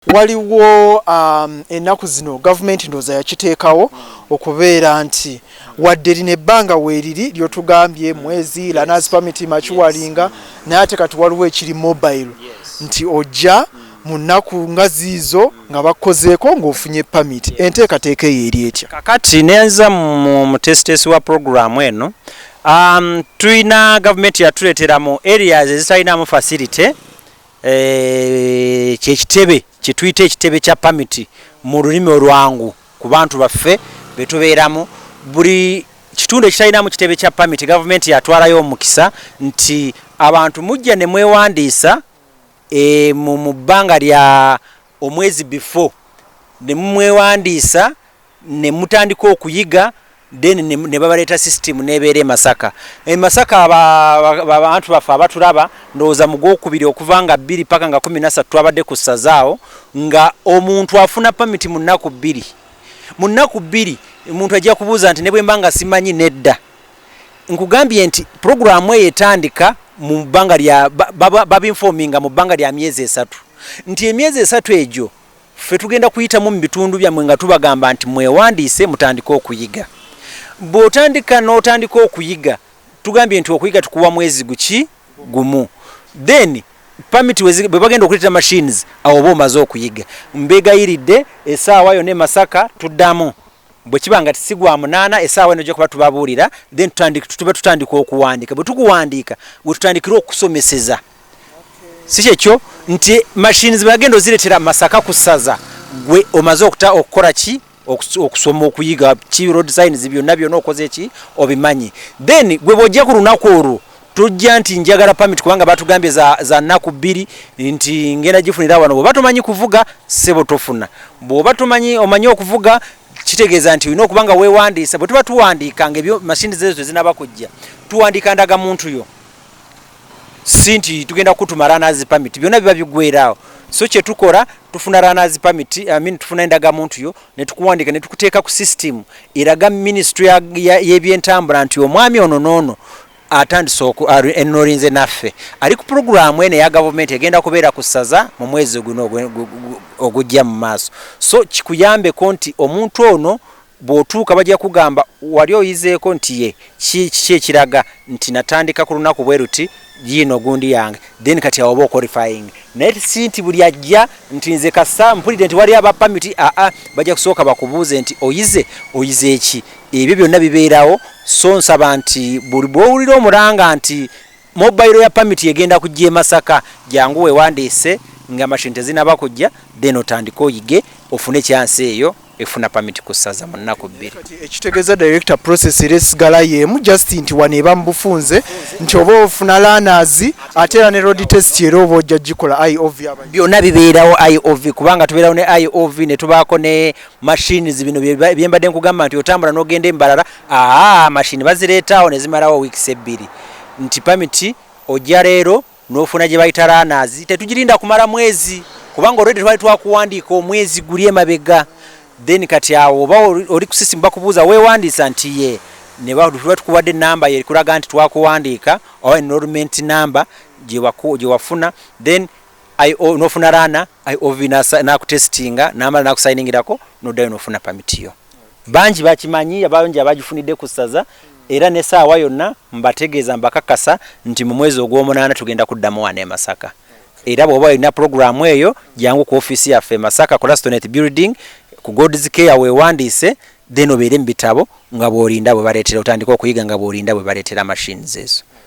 Waliwo ennaku zino government ndoza yakiteekawo okubeera nti wadde lino ebbanga weeriri lyotugambye mwezi Learners Permit machiwalinga naye ate kati waliwo ekiri mobile nti ojja mu nnaku nga ziizo nga bakozeeko ng'ofunye permit. Enteekateeka eyo eri etya? Kakati nenza mu test wa program eno tulina government yatuleetera mu areas ezitalinamu facility kyekitebe kituyita ekitebe kya permit mu lulimi olwangu ku bantu baffe betubeeramu. Buli kitundu ekitalinamu kitebe kya permit government yatwalayo omukisa nti abantu mujja ne mwewandiisa mu bbanga lya omwezi before ne mwewandiisa ne mutandika okuyiga then ne babaleeta system nebeere Masaka. Masaka abantu baffe abatulaba ndowooza mu gwokubiri okuva nga 2 paka nga 13 twabadde ku ssazaawo nga omuntu afuna permit mu nnaku 2. Mu nnaku 2 omuntu ajja kubuuza nti ne bwe mbanga simanyi nedda. Nkugambye nti programu eyo etandika mu bbanga lya babinforminga mu bbanga lya myezi 3 nti emyezi 3 egyo ffe tugenda kuyitamu mu bitundu byammwe nga tubagamba nti mwewandiise mutandika okuyiga. Bw'otandika n'otandika okuyiga tugambye nti okuyiga tukuwa mwezi gumu then permit bwe bagenda okuleeta machines awo oba omaze okuyiga. Mbegayiridde essaawa yonna Masaka tuddamu bwe kiba nga tisigwa 8 essaawa eno kuba tubabuulira then tuba tutandika okuwandiika. Bwe tukuwandiika bwe tutandikira okusomeseza si kyekyo nti machines bagenda ozireetera Masaka ku ssaza gwe omaze okukola ki okusoma okuyiga ki road signs byonna okoze ki obimanyi. Then gwe bw'ojja ku lunaku olwo tujja nti njagala permit kubanga batugambye za nnaku 2 nti ngenda gifunira wano. Bw'oba tomanyi kuvuga sebo tofuna. Bw'oba omanyi okuvuga kitegeeza nti olina okubanga weewandiisa. Bwe tuba tuwandiika ng'ebyo machines zezo zinaba kujja tuwandiika ndaga muntu yo si nti tugenda kutuma Learners Permit byonna biba biggweeraawo. So kye tukola tufuna Learners Permit tufuna endaga muntu yo ne tukuwandiika ne tukuteeka ku system eraga ministry y'ebyentambula nti omwami ono noono atandise enolinze naffe ali ku programu ene ya government egenda kubeera ku ssaza mu mwezi guno ogujja mu maaso. So kikuyambeko nti omuntu ono bw'otuuka bajja kugamba wali oyizeeko nti ye kiki ekiraga nti natandika ku lunaku bwe ruti yino gundi yange then kati awo qualifying naye si nti buli ajja nti nze kasa mpulire nti wali aba permit bajja kusooka bakubuuze nti oyize eki. Ebyo byonna bibeerawo. So nsaba nti buli bw'owulira omulanga nti mobile ya permit egenda kujja e Masaka jangu weewandiise nga machine tezinaba kujja then otandika oyige ofune chance eyo efuna permit ku ssaza mu nnaku 2. Ekitegeeza director process eresigala yemu just nti waneba mu bufunze nti oba ofuna learners ate era ne road test era oba ojja gikola IOV byonna bibeerawo IOV kubanga tubeerawo ne IOV ne tubaako ne machines bino byembadde nkugamba nti otambula n'ogenda embalala machine bazireetaawo ne zimalawo weeks 2 nti permit ojja leero n'ofuna gye bayita Learners. Tetugirinda kumala mwezi kubanga already twali twakuwandiika omwezi guli emabega then kati awo oba oli ku system bakubuuza weewandiisa nti ye ne tuba tukuwadde namba yekulaga nti twakuwandiika oba enrollment number gye wafuna then n'ofuna Learner IOV n'akutestinga n'amala n'akusayiningirako n'oddayo n'ofuna permit yo. Bangi bakimanyi abangi abagifunidde ku ssaza era n'essaawa yonna mbategeeza mbakakasa nti mu mwezi ogw'omunaana tugenda kuddamu wano e Masaka. Era bw'oba olina programu eyo jangu ku ofiisi yaffe Masaka ku Lastonet Building ku God's Care weewandiise then obeere mu bitabo nga bw'olinda bwe baleetera otandika okuyiga nga bw'olinda bwe baleetera machines ezo.